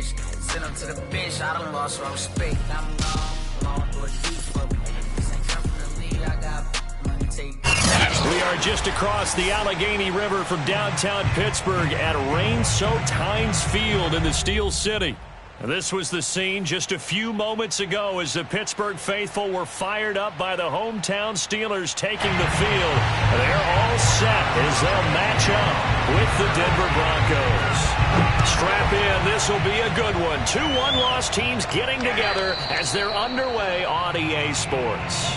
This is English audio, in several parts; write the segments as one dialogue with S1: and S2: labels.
S1: catch. Send them to the bench, I done lost my respect. I'm long through a deep for me. This ain't come from the lead, I got money take.
S2: We are just across the Allegheny River from downtown Pittsburgh at rain-soaked Heinz Field in the Steel City. This was the scene just a few moments ago as the Pittsburgh faithful were fired up by the hometown Steelers taking the field. They're all set as they'll match up with the Denver Broncos. Strap in, this will be a good one. 2 one-loss teams getting together as they're underway on EA Sports.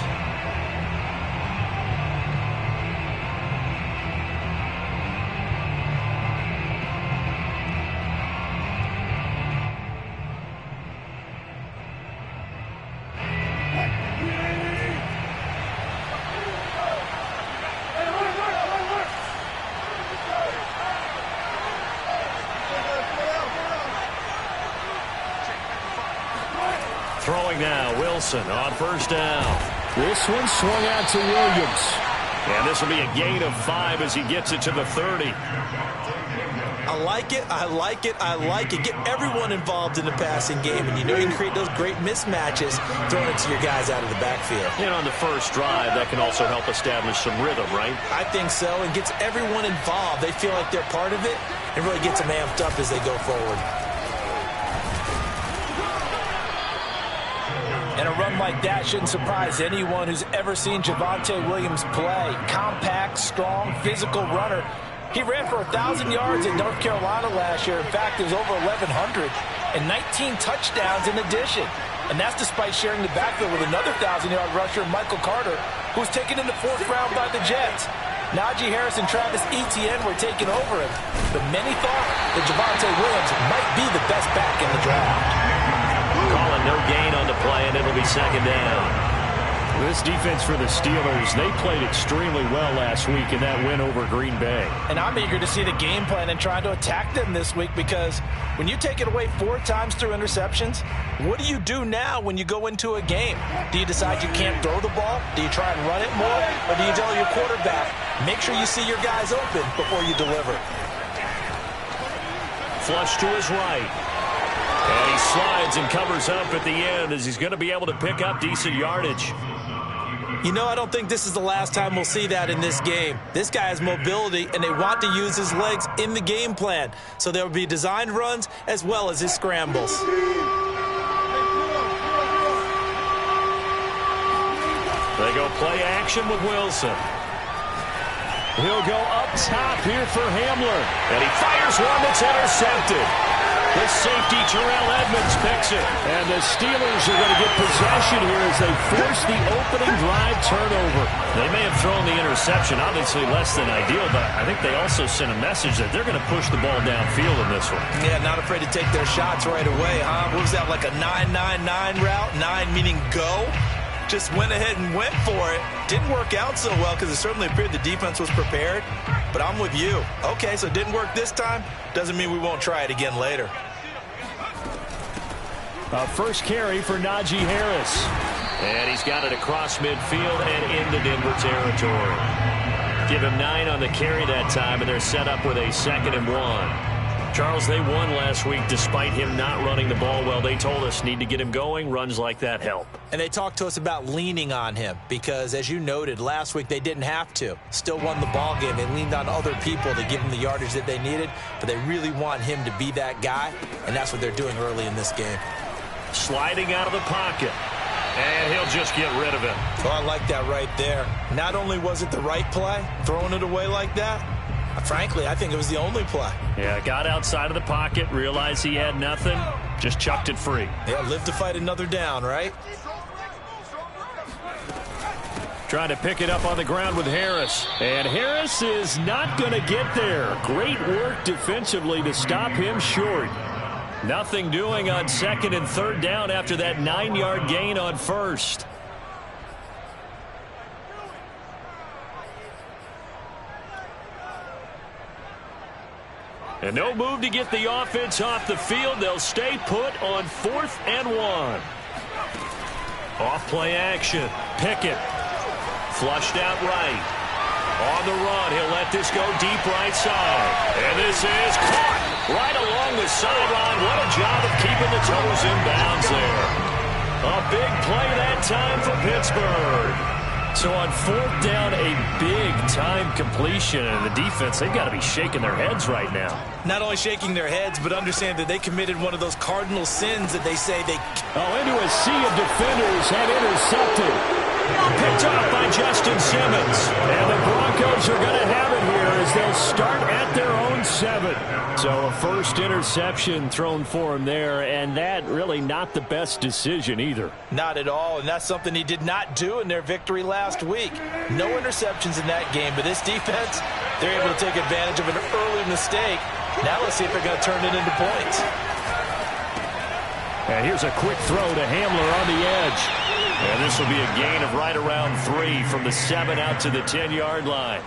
S2: Throwing now, Wilson on first down.
S3: This one swung out to Williams.
S2: And this will be a gain of 5 as he gets it to the 30.
S4: I like it, I like it, I like it. Get everyone involved in the passing game, and you know you can create those great mismatches throwing it to your guys out of the backfield.
S2: And on the first drive, that can also help establish some rhythm, right?
S4: I think so, and gets everyone involved. They feel like they're part of it, and really gets them amped up as they go forward. And a run like that shouldn't surprise anyone who's ever seen Javonte Williams play. Compact, strong, physical runner. He ran for 1,000 yards in North Carolina last year. In fact, it was over 1,100 and 19 touchdowns in addition. And that's despite sharing the backfield with another 1,000-yard rusher, Michael Carter, who was taken in the 4th round by the Jets. Najee Harris and Travis Etienne were taking over him. But many thought that Javonte Williams might be the best back in the draft.
S2: Calling no gain on the play, and it'll be second down. This defense for the Steelers, they played extremely well last week in that win over Green Bay.
S4: And I'm eager to see the game plan and trying to attack them this week, because when you take it away 4 times through interceptions, what do you do now when you go into a game? Do you decide you can't throw the ball? Do you try and run it more? Or do you tell your quarterback, make sure you see your guys open before you deliver?
S2: Flush to his right. And he slides and covers up at the end as he's going to be able to pick up decent yardage.
S4: You know, I don't think this is the last time we'll see that in this game. This guy has mobility, and they want to use his legs in the game plan. So there will be designed runs as well as his scrambles.
S2: They go play action with Wilson. He'll go up top here for Hamler. And he fires one that's intercepted. The safety, Terrell Edmonds, picks it.
S3: And the Steelers are going to get possession here as they force the opening drive turnover.
S2: They may have thrown the interception, obviously less than ideal, but I think they also sent a message that they're going to push the ball downfield in this one.
S4: Yeah, not afraid to take their shots right away, huh? What was that, like a 9-9-9 route? 9 meaning go? Just went ahead and went for it. Didn't work out so well because it certainly appeared the defense was prepared. But I'm with you. Okay, so it didn't work this time. Doesn't mean we won't try it again later.
S2: First carry for Najee Harris. And he's got it across midfield and into Denver territory. Give him 9 on the carry that time, and they're set up with a 2nd and 1. Charles, they won last week despite him not running the ball well. They told us need to get him going. Runs like that help.
S4: And they talked to us about leaning on him because, as you noted, last week they didn't have to. Still won the ball game. They leaned on other people to give him the yardage that they needed, but they really want him to be that guy, and that's what they're doing early in this game.
S2: Sliding out of the pocket, and he'll just get rid of it.
S4: Oh, I like that right there. Not only was it the right play, throwing it away like that, frankly, I think it was the only play.
S2: Yeah, got outside of the pocket, realized he had nothing, just chucked it free.
S4: Yeah, live to fight another down, right?
S2: Trying to pick it up on the ground with Harris. And Harris is not going to get there. Great work defensively to stop him short. Nothing doing on 2nd and 3rd down after that 9-yard gain on 1st. And no move to get the offense off the field. They'll stay put on 4th and 1. Off play action. Pickett. Flushed out right. On the run, he'll let this go deep right side. And this is caught. right along the sideline. What a job of keeping the toes in bounds there. A big play that time for Pittsburgh. So on 4th down, a big-time completion. And the defense, they've got to be shaking their heads right now.
S4: Not only shaking their heads, but understand that they committed one of those cardinal sins that they say they...
S3: Into a sea of defenders and intercepted.
S2: Picked off by Justin Simmons.
S3: And the Broncos are going to have it here as they'll start at their own 7. So a first interception thrown for him there, and that really not the best decision either.
S4: Not at all, and that's something he did not do in their victory last week. No interceptions in that game, but this defense, they're able to take advantage of an early mistake. Now let's see if they're going to turn it into points.
S2: And here's a quick throw to Hamler on the edge. And this will be a gain of right around 3 from the 7 out to the 10-yard line.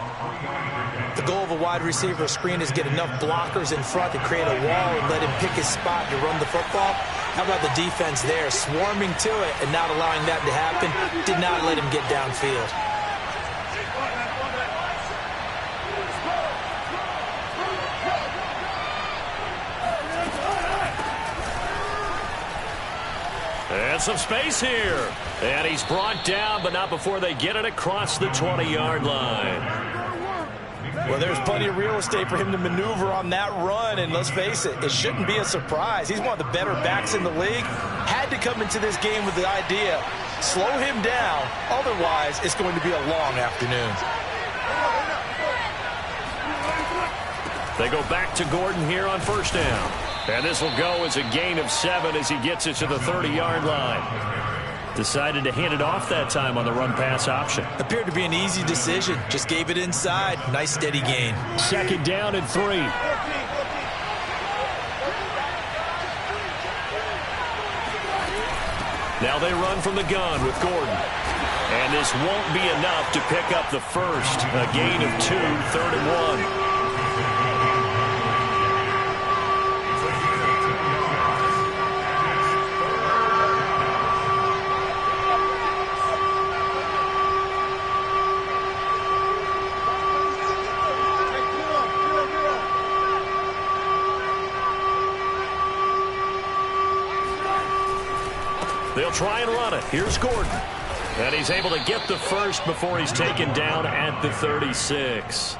S4: The goal of a wide receiver screen is get enough blockers in front to create a wall and let him pick his spot to run the football. How about the defense there, swarming to it and not allowing that to happen? Did not let him get downfield.
S2: And some space here. And he's brought down, but not before they get it across the 20-yard line.
S4: Well, there's plenty of real estate for him to maneuver on that run, and let's face it, it shouldn't be a surprise. He's one of the better backs in the league. Had to come into this game with the idea, slow him down, otherwise it's going to be a long afternoon.
S2: They go back to Gordon here on 1st down. And this will go as a gain of 7 as he gets it to the 30-yard line. Decided to hand it off that time on the run-pass option.
S4: Appeared to be an easy decision. Just gave it inside. Nice, steady gain.
S3: 2nd down and 3.
S2: Now they run from the gun with Gordon. And this won't be enough to pick up the first. A gain of 2, 3rd and 1. They'll try and run it. Here's Gordon. And he's able to get the first before he's taken down at the 36.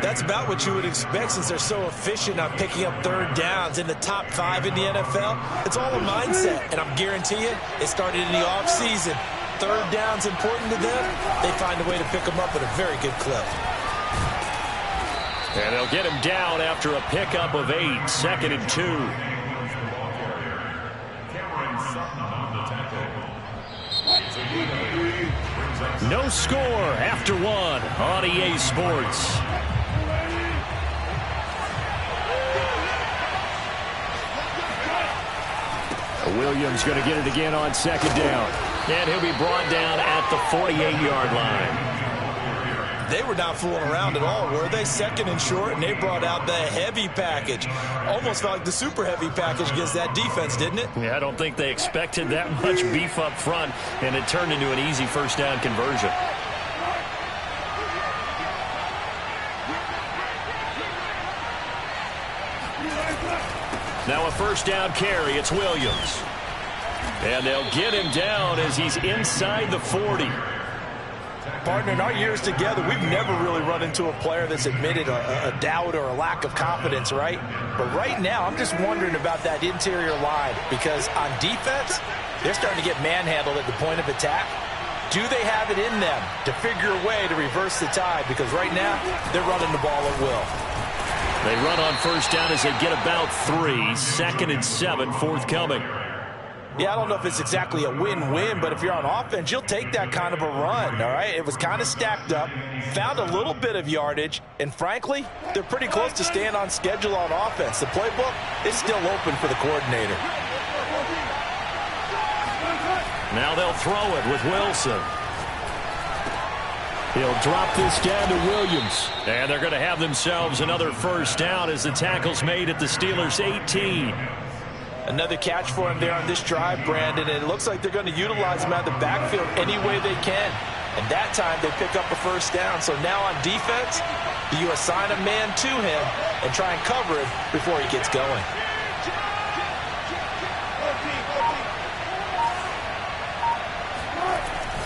S4: That's about what you would expect since they're so efficient on picking up 3rd downs in the top 5 in the NFL. It's all a mindset, and I'm guarantee you it started in the offseason. 3rd down's important to them. They find a way to pick them up at a very good clip.
S2: And they'll get him down after a pickup of 8, 2nd and 2. No score after 1 on EA Sports.
S3: Williams going to get it again on 2nd down.
S2: And he'll be brought down at the 48-yard line.
S4: They were not fooling around at all, were they? 2nd and short, and they brought out the heavy package. Almost felt like the super heavy package against that defense, didn't it?
S2: Yeah, I don't think they expected that much beef up front, and it turned into an easy 1st down conversion. Now a 1st down carry. It's Williams. And they'll get him down as he's inside the 40.
S4: Partner, in our years together, we've never really run into a player that's admitted a doubt or a lack of confidence, right? But right now, I'm just wondering about that interior line because on defense, they're starting to get manhandled at the point of attack. Do they have it in them to figure a way to reverse the tide? Because right now, they're running the ball at will.
S2: They run on 1st down as they get about 3. 2nd and 7, forthcoming.
S4: Yeah, I don't know if it's exactly a win-win, but if you're on offense, you'll take that kind of a run, all right? It was kind of stacked up, found a little bit of yardage, and frankly, they're pretty close to staying on schedule on offense. The playbook is still open for the coordinator.
S2: Now they'll throw it with Wilson.
S3: He'll drop this down to Williams.
S2: And they're going to have themselves another 1st down as the tackle's made at the Steelers' 18.
S4: Another catch for him there on this drive, Brandon, and it looks like they're going to utilize him out of the backfield any way they can. And that time they pick up a 1st down. So now on defense, You assign a man to him and try and cover him before he gets going.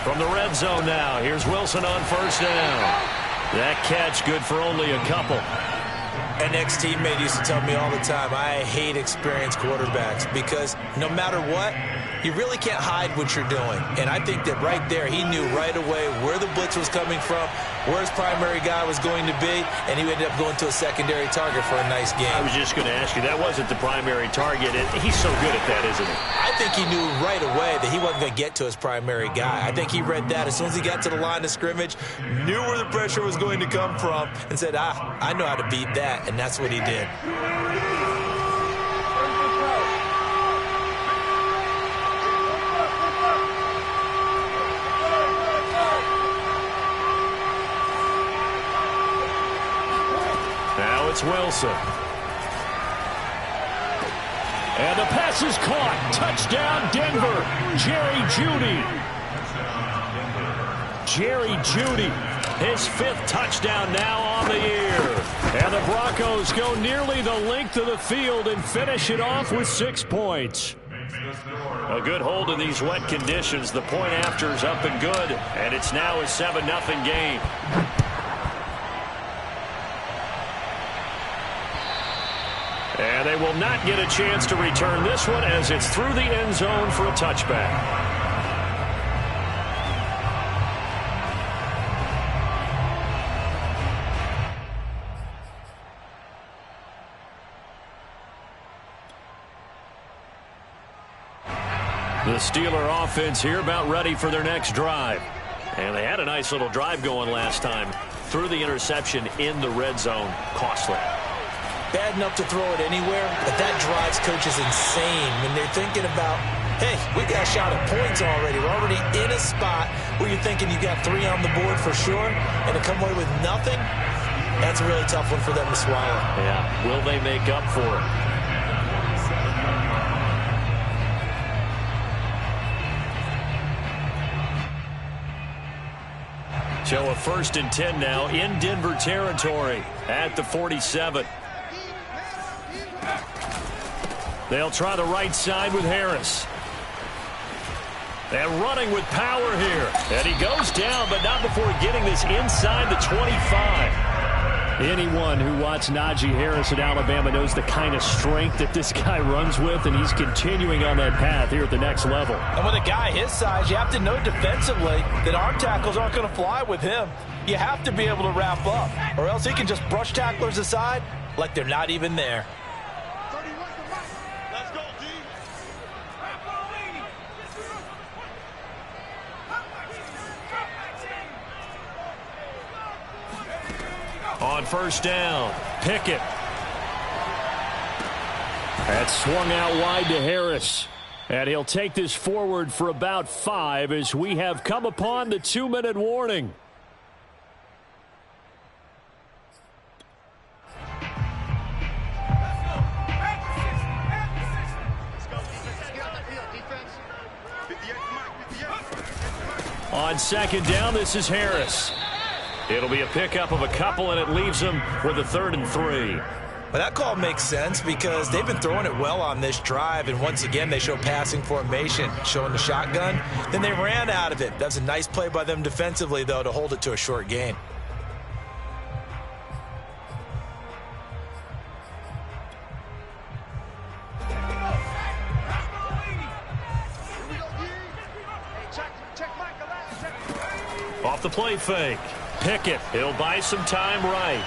S2: From the red zone now, here's Wilson on first down. That catch good for only a couple.
S4: An ex-teammate used to tell me all the time, I hate experienced quarterbacks because no matter what, you really can't hide what you're doing. And I think that right there, he knew right away where the blitz was coming from, where his primary guy was going to be, and he ended up going to a secondary target for a nice game.
S2: I was just going to ask you, that wasn't the primary target. He's so good at that, isn't he?
S4: I think he knew right away that he wasn't going to get to his primary guy. I think he read that as soon as he got to the line of scrimmage, knew where the pressure was going to come from, and said, I know how to beat that, and that's what he did.
S2: Now it's Wilson. And the pass is caught. Touchdown, Denver. Jerry Jeudy. Jerry Jeudy, his 5th touchdown now on the year. And the Broncos go nearly the length of the field and finish it off with 6 points. A good hold in these wet conditions. The point after is up and good. And it's now a 7-0 game. And they will not get a chance to return this one as it's through the end zone for a touchback. The Steeler offense here about ready for their next drive. And they had a nice little drive going last time. Through the interception in the red zone. Costly.
S4: Bad enough to throw it anywhere, but that drives coaches insane when they're thinking about, hey, we got a shot at points already. We're already in a spot where you're thinking you got 3 on the board for sure, and to come away with nothing, that's a really tough one for them to swallow.
S2: Yeah, will they make up for it? So a 1st and 10 now in Denver territory at the 47. They'll try the right side with Harris. And running with power here. And he goes down, but not before getting this inside the 25. Anyone who watched Najee Harris at Alabama knows the kind of strength that this guy runs with, and he's continuing on that path here at the next level.
S4: And with a guy his size, you have to know defensively that arm tackles aren't going to fly with him. You have to be able to wrap up, or else he can just brush tacklers aside like they're not even there.
S2: On first down, Pickett. That's swung out wide to Harris. And he'll take this forward for about 5 as we have come upon the 2-minute warning. On second down, this is Harris. It'll be a pickup of a couple, and it leaves them with a 3rd and 3.
S4: Well, that call makes sense because they've been throwing it well on this drive, and once again, they show passing formation, showing the shotgun. Then they ran out of it. That's a nice play by them defensively, though, to hold it to a short gain.
S2: Off the play fake. Pickett, he'll buy some time right.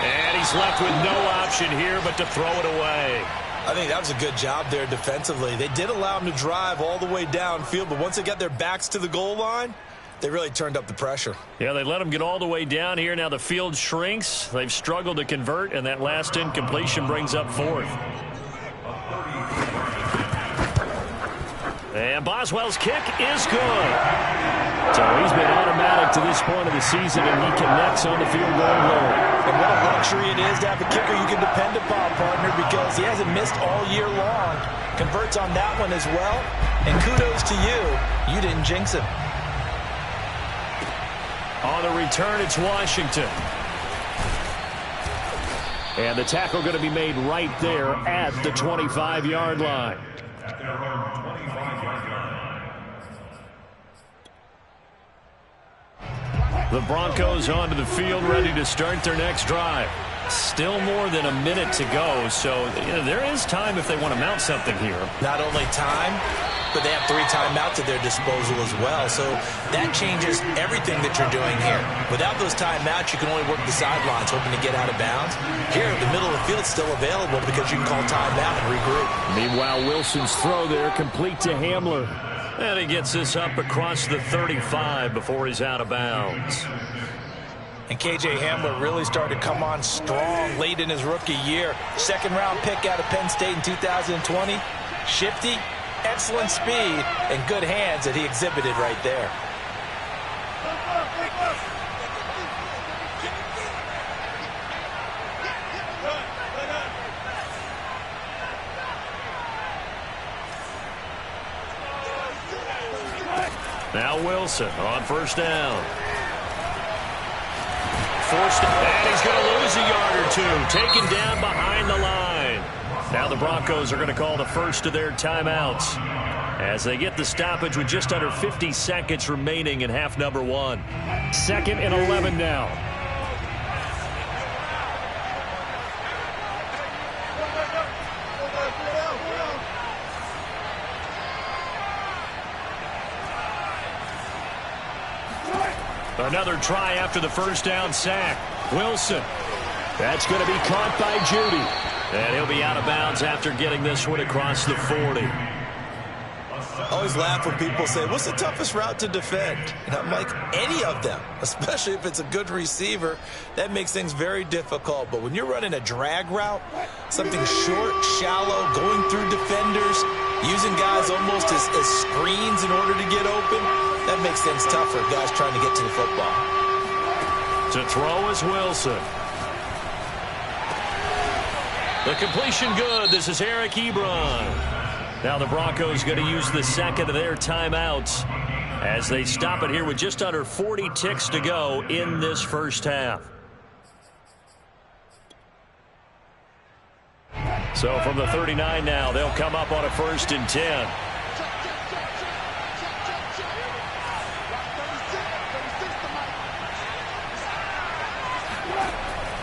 S2: And he's left with no option here but to throw it away.
S4: I think that was a good job there defensively. They did allow him to drive all the way downfield, but once they got their backs to the goal line, they really turned up the pressure.
S2: Yeah, they let him get all the way down here. Now the field shrinks. They've struggled to convert, and that last incompletion brings up 4th. And Boswell's kick is good. So he's been automatic to this point of the season, and he connects on the field goal goal.
S4: And what a luxury it is to have a kicker you can depend upon, partner, because he hasn't missed all year long. Converts on that one as well. And kudos to you. You didn't jinx him.
S2: On the return, it's Washington.
S3: And the tackle going to be made right there at the 25-yard line. The Broncos onto the field, ready to start their next drive. Still more than a minute to go, so there is time if they want to mount something here.
S4: Not only time, but they have 3 timeouts at their disposal as well, so that changes everything that you're doing here. Without those timeouts, you can only work the sidelines, hoping to get out of bounds. Here, the middle of the field's still available because you can call timeout and regroup.
S3: Meanwhile, Wilson's throw there complete to Hamler.
S2: And he gets this up across the 35 before he's out of bounds.
S4: And K.J. Hamler really started to come on strong late in his rookie year. Second-round pick out of Penn State in 2020. Shifty, excellent speed, and good hands that he exhibited right there.
S2: Now Wilson on first down. Forced, and he's going to lose a yard or two. Taken down behind the line. Now the Broncos are going to call the first of their timeouts as they get the stoppage with just under 50 seconds remaining in half number 1.
S3: 2nd and 11 now.
S2: Another try after the first down sack. Wilson.
S3: That's going to be caught by Judy.
S2: And he'll be out of bounds after getting this one across the 40.
S4: I always laugh when people say, what's the toughest route to defend? And I'm like, any of them, especially if it's a good receiver. That makes things very difficult. But when you're running a drag route, something short, shallow, going through defenders, using guys almost as screens in order to get open, that makes things tough for guys trying to get to the football.
S2: To throw is Wilson. The completion good. This is Eric Ebron. Now the Broncos going to use the second of their timeouts as they stop it here with just under 40 ticks to go in this first half. So from the 39 now, they'll come up on a 1st and 10.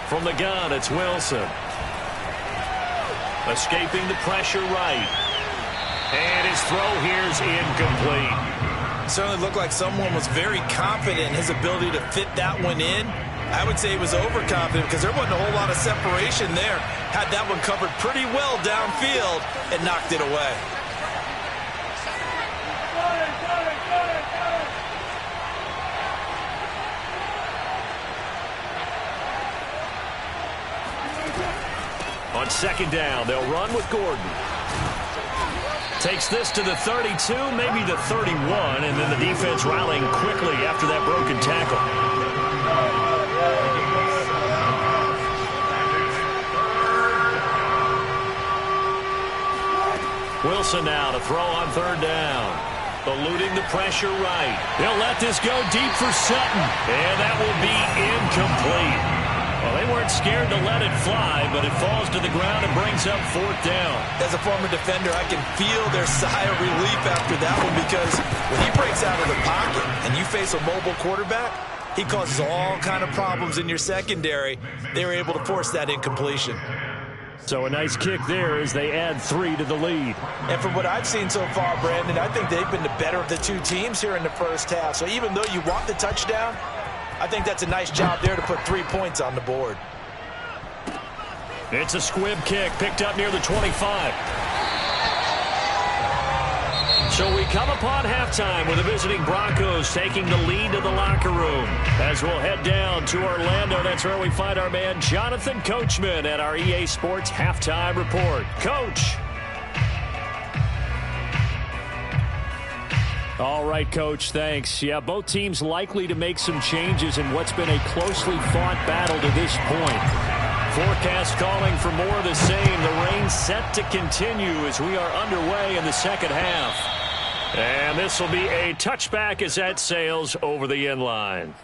S2: From the gun, it's Wilson. Escaping the pressure right. And his throw here's incomplete.
S4: It certainly looked like someone was very confident in his ability to fit that one in. I would say he was overconfident because there wasn't a whole lot of separation there. Had that one covered pretty well downfield and knocked it away.
S2: On 2nd down, they'll run with Gordon. Takes this to the 32, maybe the 31, and then the defense rallying quickly after that broken tackle. Wilson now to throw on 3rd down. Eluding the pressure right. They'll let this go deep for Sutton, and that will be incomplete. Well, they weren't scared to let it fly, but it falls to the ground and brings up 4th down.
S4: As a former defender, I can feel their sigh of relief after that one because when he breaks out of the pocket and you face a mobile quarterback, he causes all kind of problems in your secondary. They were able to force that incompletion.
S3: So a nice kick there as they add 3 to the lead.
S4: And from what I've seen so far, Brandon, I think they've been the better of the two teams here in the first half. So even though you want the touchdown, I think that's a nice job there to put 3 points on the board.
S2: It's a squib kick picked up near the 25. So we come upon halftime with the visiting Broncos taking the lead to the locker room. As we'll head down to Orlando, that's where we find our man Jonathan Coachman at our EA Sports Halftime Report. Coach.
S3: All right, Coach, thanks. Yeah, both teams likely to make some changes in what's been a closely fought battle to this point.
S2: Forecast calling for more of the same. The rain set to continue as we are underway in the second half. And this will be a touchback as that sails over the end line.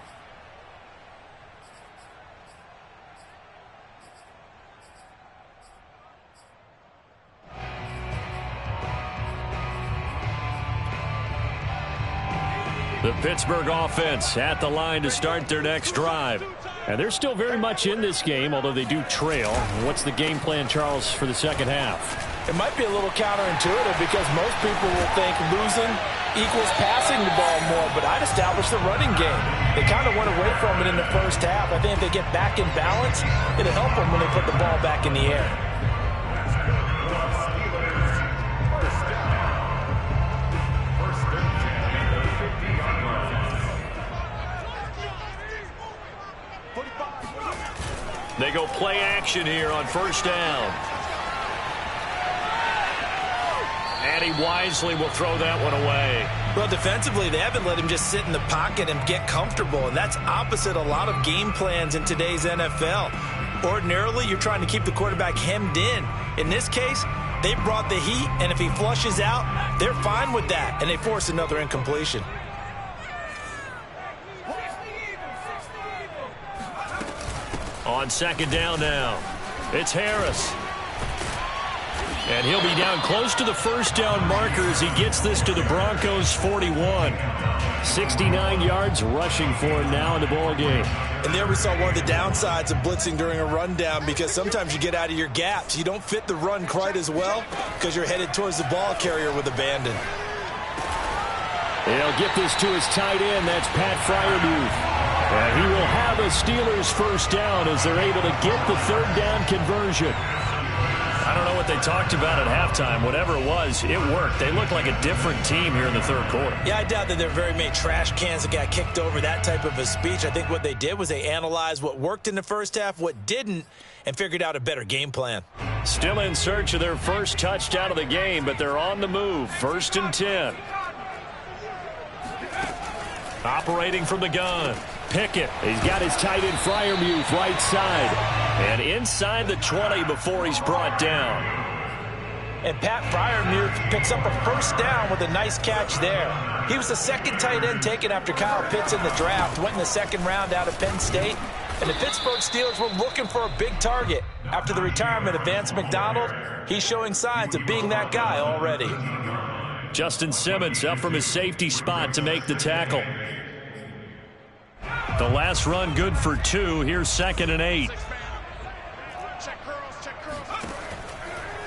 S2: The Pittsburgh offense at the line to start their next drive.
S3: And they're still very much in this game, although they do trail. What's the game plan, Charles, for the second half?
S4: It might be a little counterintuitive because most people will think losing equals passing the ball more, but I'd establish the running game. They kind of went away from it in the first half. I think if they get back in balance, it'll help them when they put the ball back in the air.
S2: They go play action here on first down. And he wisely will throw that one away.
S4: Well, defensively, they haven't let him just sit in the pocket and get comfortable, and that's opposite a lot of game plans in today's NFL. Ordinarily, you're trying to keep the quarterback hemmed in. In this case, they brought the heat, and if he flushes out, they're fine with that, and they force another incompletion.
S2: On second down now, it's Harris. And he'll be down close to the first down marker as he gets this to the Broncos' 41.
S3: 69 yards rushing for him now in the ball game.
S4: And there we saw one of the downsides of blitzing during a rundown, because sometimes you get out of your gaps. You don't fit the run quite as well because you're headed towards the ball carrier with abandon.
S3: He'll get this to his tight end. That's Pat Freiermuth. And he will have a Steelers first down as they're able to get the third down conversion.
S2: I don't know what they talked about at halftime. Whatever it was, it worked. They look like a different team here in the third quarter.
S4: Yeah, I doubt that there are very many trash cans that got kicked over that type of a speech. I think what they did was they analyzed what worked in the first half, what didn't, and figured out a better game plan.
S2: Still in search of their first touchdown of the game, but they're on the move. 1st and 10. Operating from the gun. Pickett.
S3: He's got his tight end Freiermuth right side.
S2: And inside the 20 before he's brought down.
S4: And Pat Freiermuth picks up a first down with a nice catch there. He was the second tight end taken after Kyle Pitts in the draft. Went in the second round out of Penn State. And the Pittsburgh Steelers were looking for a big target. After the retirement of Vance McDonald, he's showing signs of being that guy already.
S2: Justin Simmons up from his safety spot to make the tackle. The last run good for 2. Here's 2nd and 8.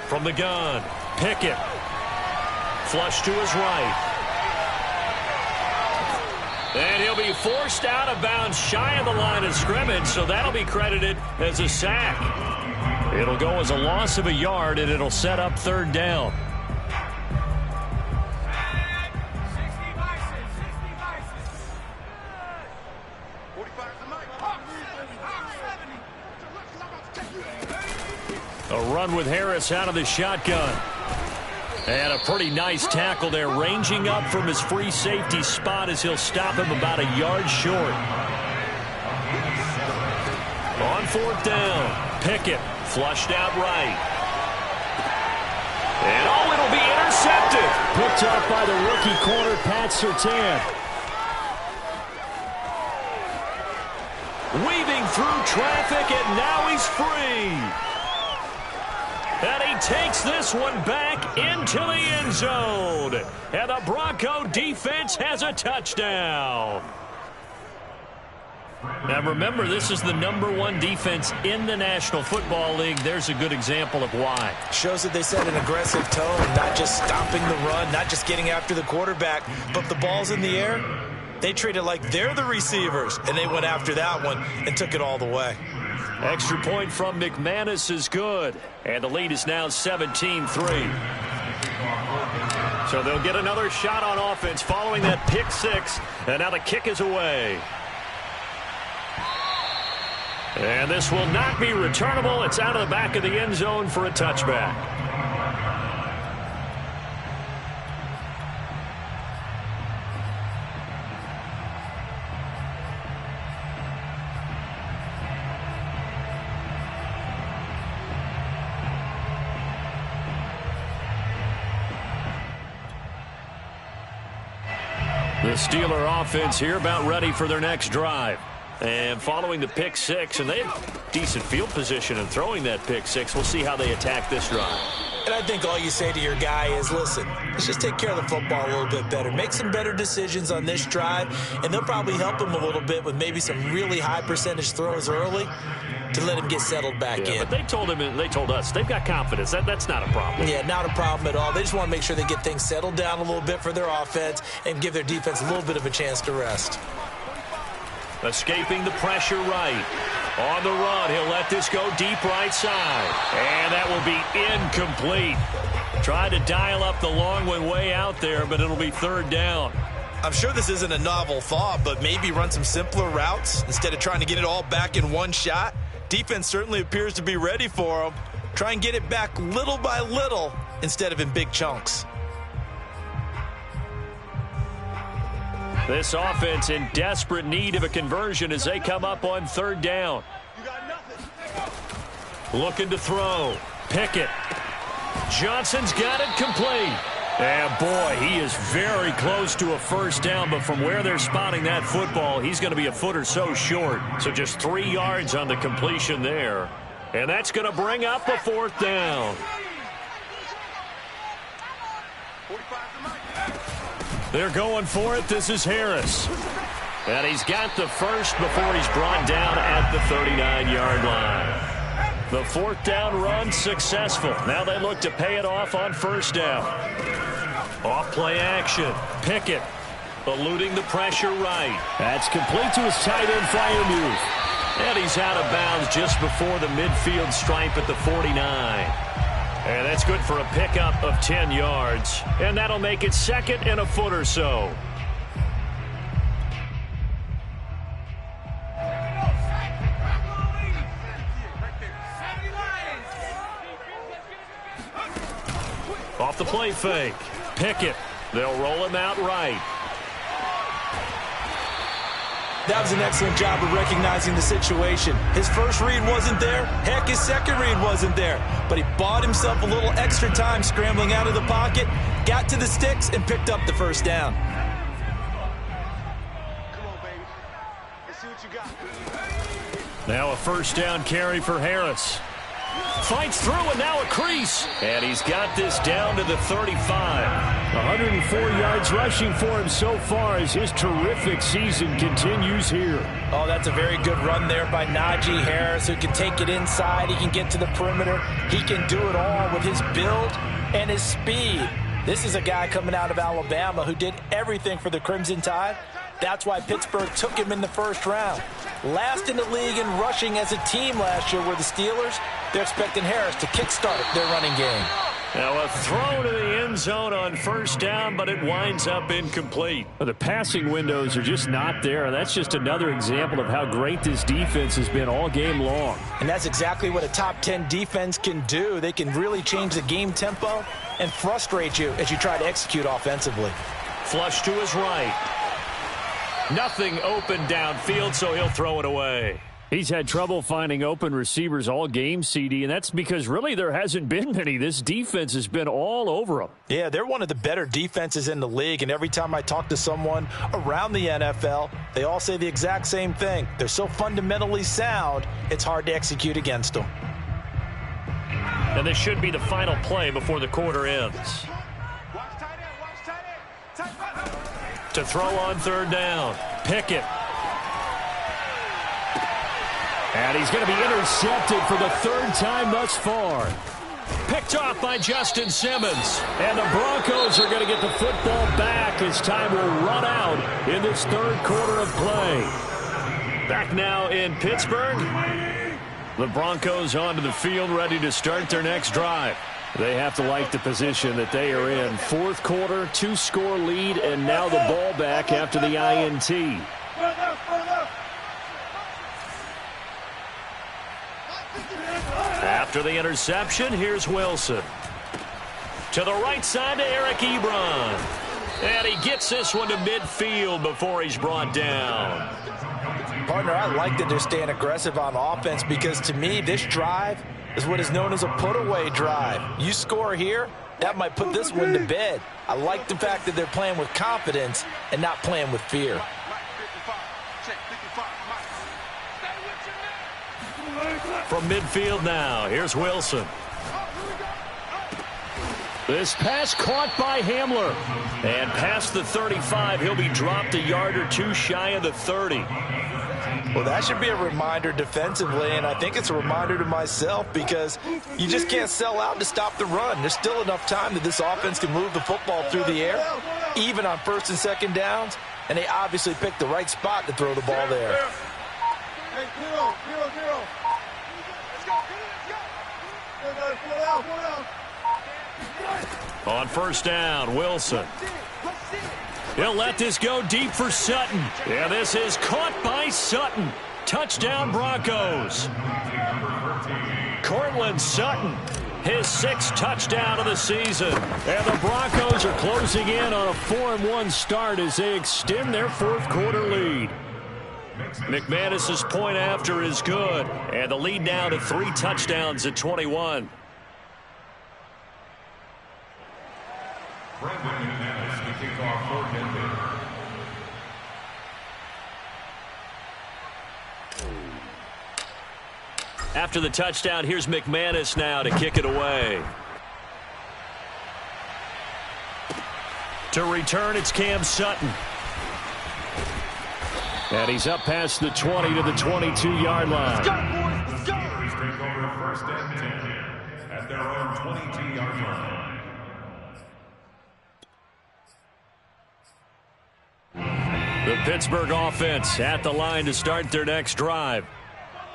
S2: From the gun, Pickett. Flush to his right. And he'll be forced out of bounds shy of the line of scrimmage, so that'll be credited as a sack. It'll go as a loss of a yard, and it'll set up third down. A run with Harris out of the shotgun. And a pretty nice tackle there, ranging up from his free safety spot as he'll stop him about a yard short. On 4th down, Pickett flushed out right. And oh, it'll be intercepted.
S3: Picked up by the rookie corner, Pat Surtain.
S2: Weaving through traffic, and now he's free. And he takes this one back into the end zone. And the Bronco defense has a touchdown. Now remember, this is the #1 defense in the National Football League. There's a good example of why.
S4: Shows that they set an aggressive tone, not just stopping the run, not just getting after the quarterback, but if the ball's in the air, they treat it like they're the receivers, and they went after that one and took it all the way.
S2: Extra point from McManus is good. And the lead is now 17-3. So they'll get another shot on offense following that pick 6. And now the kick is away. And this will not be returnable. It's out of the back of the end zone for a touchback. The Steeler offense here about ready for their next drive. And following the pick 6, and they have decent field position in throwing that pick 6. We'll see how they attack this drive.
S4: And I think all you say to your guy is, listen, let's just take care of the football a little bit better. Make some better decisions on this drive, and they'll probably help him a little bit with maybe some really high percentage throws early to let him get settled back in.
S3: But they told him, and they told us, they've got confidence. That's not a problem.
S4: Yeah, not a problem at all. They just want to make sure they get things settled down a little bit for their offense and give their defense a little bit of a chance to rest.
S2: Escaping the pressure right. On the run, he'll let this go deep right side. And that will be incomplete. Tried to dial up the long one way out there, but it'll be third down.
S5: I'm sure this isn't a novel thought, but maybe run some simpler routes instead of trying to get it all back in one shot. Defense certainly appears to be ready for him. Try and get it back little by little instead of in big chunks.
S2: This offense in desperate need of a conversion as they come up on third down. Looking to throw. Pickett. Johnson's got it complete. And boy, he is very close to a first down, but from where they're spotting that football, he's going to be a foot or so short. So just 3 yards on the completion there. And that's going to bring up a fourth down. They're going for it. This is Harris. And he's got the first before he's brought down at the 39-yard line. The fourth down run successful. Now they look to pay it off on first down. Off play action. Pickett eluding the pressure right.
S3: That's complete to his tight end Freiermuth.
S2: And he's out of bounds just before the midfield stripe at the 49. And that's good for a pickup of 10 yards. And that'll make it second and a foot or so. Off the play fake. Pickett. They'll roll him out right.
S4: That was an excellent job of recognizing the situation. His first read wasn't there. Heck, his second read wasn't there. But he bought himself a little extra time scrambling out of the pocket, got to the sticks, and picked up the first down.
S6: Come on, baby. Let's see what you got.
S2: Now a first down carry for Harris. Fights through and now a crease. And he's got this down to the 35.
S3: 104 yards rushing for him so far as his terrific season continues here.
S4: Oh, that's a very good run there by Najee Harris, who can take it inside. He can get to the perimeter. He can do it all with his build and his speed. This is a guy coming out of Alabama who did everything for the Crimson Tide. That's why Pittsburgh took him in the first round. Last in the league in rushing as a team last year were the Steelers. They're expecting Harris to kickstart their running game.
S2: Now a throw to the end zone on first down, but it winds up incomplete.
S3: The passing windows are just not there. That's just another example of how great this defense has been all game long.
S4: And that's exactly what a top 10 defense can do. They can really change the game tempo and frustrate you as you try to execute offensively.
S2: Flush to his right. Nothing open downfield, so he'll throw it away.
S3: He's had trouble finding open receivers all game, CD, and that's because really there hasn't been many. This defense has been all over them.
S4: Yeah, they're one of the better defenses in the league, and every time I talk to someone around the NFL, they all say the exact same thing. They're so fundamentally sound, it's hard to execute against them.
S2: And this should be the final play before the quarter ends. To throw on third down, Pickett.
S3: And he's going to be intercepted for the third time thus far.
S2: Picked off by Justin Simmons.
S3: And the Broncos are going to get the football back as time will run out in this third quarter of play.
S2: Back now in Pittsburgh. The Broncos onto the field ready to start their next drive.
S3: They have to like the position that they are in. Fourth quarter, 2-score lead, and now the ball back after the INT.
S2: After the interception, here's Wilson. To the right side to Eric Ebron. And he gets this one to midfield before he's brought down.
S4: Partner, I like that they're staying aggressive on offense because to me, this drive is what is known as a put-away drive. You score here, that might put this one to bed. I like the fact that they're playing with confidence and not playing with fear.
S2: From midfield now, here's Wilson. This pass caught by Hamler. And past the 35, he'll be dropped a yard or two shy of the 30.
S4: Well, that should be a reminder defensively, and I think it's a reminder to myself because you just can't sell out to stop the run. There's still enough time that this offense can move the football through the air, even on first and second downs, and they obviously picked the right spot to throw the ball there.
S6: Hey, zero. Let's go.
S2: On first down, Wilson. He'll let this go deep for Sutton. Yeah, this is caught by Sutton. Touchdown, Broncos. Courtland Sutton, his 6th touchdown of the season. And the Broncos are closing in on a 4-1 start as they extend their 4th quarter lead. McManus's point after is good. And the lead now to 3 touchdowns at 21.
S7: Brandon McManus, the kickoff for Denver.
S2: After the touchdown, here's McManus now to kick it away. To return, it's Cam Sutton. And he's up past the 20 to the 22-yard line.
S7: Take over first and 10 at their own 22-yard line.
S2: The Pittsburgh offense at the line to start their next drive.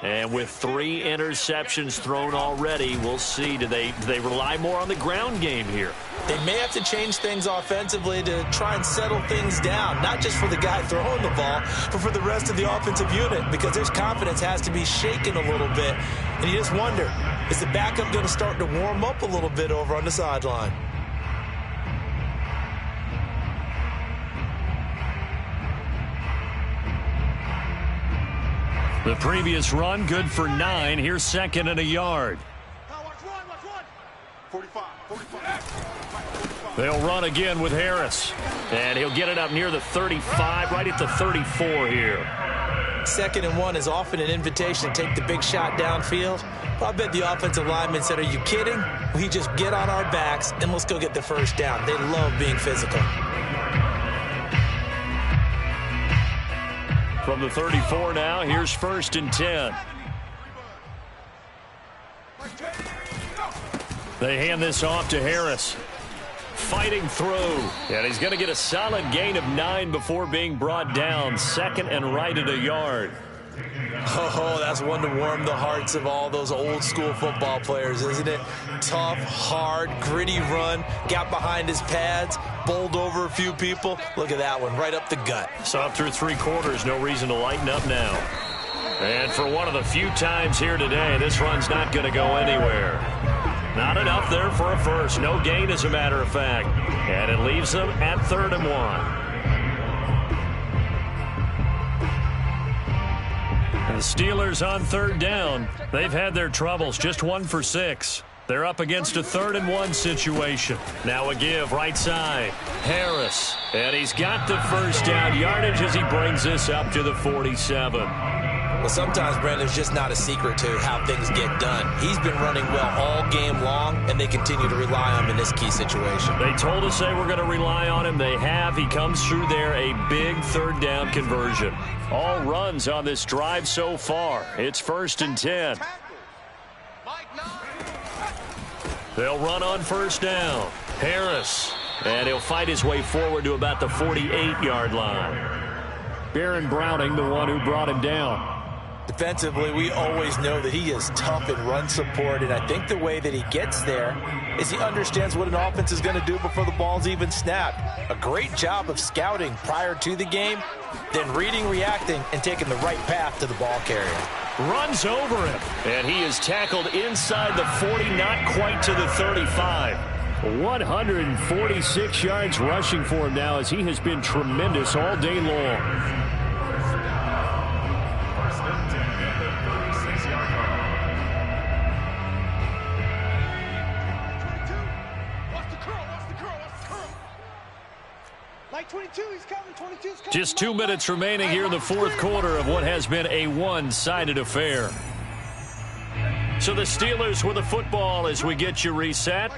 S2: And with 3 interceptions thrown already, we'll see. Do they rely more on the ground game here?
S4: They may have to change things offensively to try and settle things down, not just for the guy throwing the ball, but for the rest of the offensive unit, because their confidence has to be shaken a little bit. And you just wonder, is the backup going to start to warm up a little bit over on the sideline?
S2: The previous run, good for 9. Here's 2nd and a yard.
S6: 45.
S2: They'll run again with Harris. And he'll get it up near the 35, right at the 34 here.
S4: 2nd and 1 is often an invitation to take the big shot downfield. But I bet the offensive lineman said, are you kidding? We just get on our backs and let's go get the first down. They love being physical.
S2: From the 34 now, here's 1st and 10. They hand this off to Harris. Fighting through. And he's going to get a solid gain of 9 before being brought down. 2nd and right at a yard.
S4: Oh, that's one to warm the hearts of all those old school football players, isn't it? Tough, hard, gritty run. Got behind his pads. Bowled over a few people. Look at that one, right up the gut.
S2: So up through 3 quarters, no reason to lighten up now. And for one of the few times here today, this run's not going to go anywhere. Not enough there for a first. No gain, as a matter of fact. And it leaves them at 3rd and 1. And the Steelers on 3rd down. They've had their troubles, just 1 for 6. They're up against a 3rd and 1 situation. Now a give right side. Harris. And he's got the first down yardage as he brings this up to the 47.
S4: Well, sometimes, Brandon, it's just not a secret to how things get done. He's been running well all game long, and they continue to rely on him in this key situation.
S2: They told us they were going to rely on him. They have. He comes through there, a big 3rd down conversion. All runs on this drive so far. It's 1st and 10. They'll run on 1st down. Harris. And he'll fight his way forward to about the 48-yard line. Baron Browning, the one who brought him down.
S4: Defensively, we always know that he is tough in run support, and I think the way that he gets there is he understands what an offense is going to do before the ball's even snapped. A great job of scouting prior to the game, then reading, reacting, and taking the right path to the ball carrier.
S2: Runs over him, and he is tackled inside the 40, not quite to the 35. 146 yards rushing for him now as he has been tremendous all day long. Just 2 minutes remaining here in the 4th quarter of what has been a one-sided affair. So the Steelers with the football as we get you reset.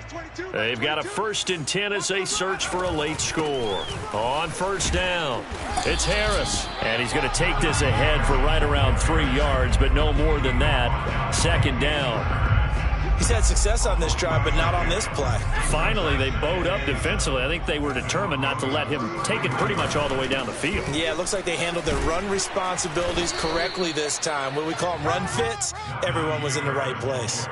S2: They've got a 1st and 10 as they search for a late score. On first down, it's Harris. And he's going to take this ahead for right around 3 yards, but no more than that. 2nd down.
S5: He's had success on this drive, but not on this play.
S2: Finally, they bowed up defensively. I think they were determined not to let him take it pretty much all the way down the field.
S5: Yeah, it looks like they handled their run responsibilities correctly this time. What we call them run fits, everyone was in the right place.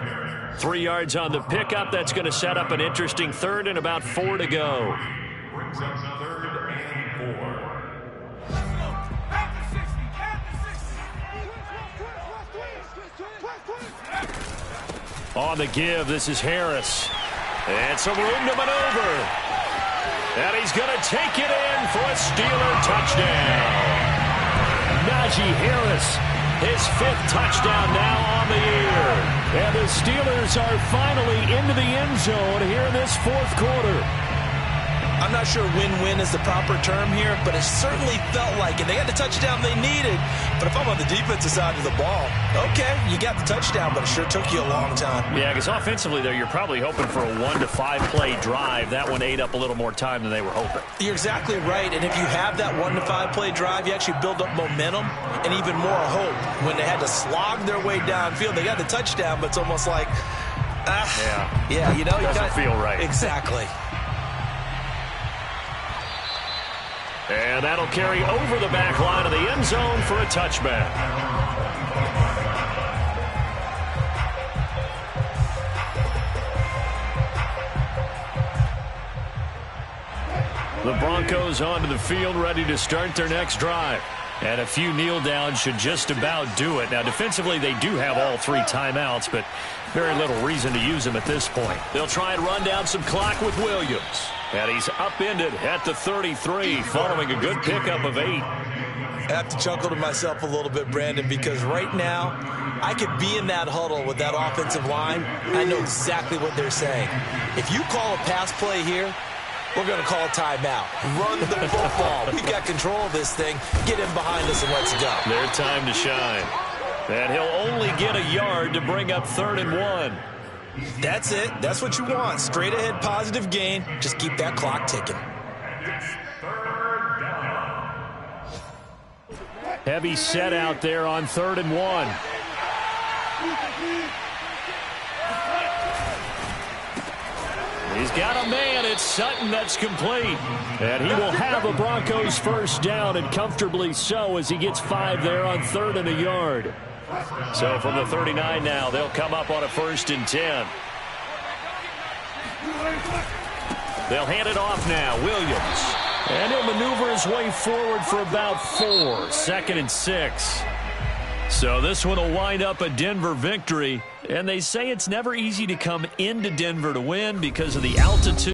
S2: 3 yards on the pickup. That's going to set up an interesting 3rd and about 4 to go.
S7: Brings up 3rd and 4.
S2: On the give, this is Harris. And some room to maneuver. And he's going to take it in for a Steeler touchdown. Najee Harris, his 5th touchdown now on the year. And the Steelers are finally into the end zone here in this 4th quarter.
S5: I'm not sure win-win is the proper term here, but it certainly felt like it. They got the touchdown they needed, but if I'm on the defensive side of the ball, okay, you got the touchdown, but it sure took you a long time.
S2: Yeah, because offensively there, you're probably hoping for a 1 to 5 play drive. That one ate up a little more time than they were hoping.
S5: You're exactly right, and if you have that 1 to 5 play drive, you actually build up momentum and even more hope. When they had to slog their way downfield, they got the touchdown, but it's almost like, yeah, you know,
S2: doesn't feel right.
S5: Exactly.
S2: And that'll carry over the back line of the end zone for a touchback. The Broncos onto the field, ready to start their next drive. And a few kneel downs should just about do it. Now, defensively, they do have all 3 timeouts, but very little reason to use them at this point. They'll try and run down some clock with Williams. And he's upended at the 33, following a good pickup of 8.
S5: I have to chuckle to myself a little bit, Brandon, because right now I could be in that huddle with that offensive line. I know exactly what they're saying. If you call a pass play here, we're going to call a timeout. Run the football. We got control of this thing. Get in behind us and let's go.
S2: Their time to shine. And he'll only get a yard to bring up 3rd and 1.
S5: That's it. That's what you want. Straight ahead, positive gain. Just keep that clock ticking.
S2: Heavy set out there on 3rd and 1. He's got a man. It's Sutton that's complete. And he will have a Broncos 1st down, and comfortably so, as he gets 5 there on 3rd and a yard. So from the 39 now, they'll come up on a 1st and 10. They'll hand it off now. Williams. And he'll maneuver his way forward for about 4. 2nd and 6. So this one will wind up a Denver victory. And they say it's never easy to come into Denver to win because of the altitude.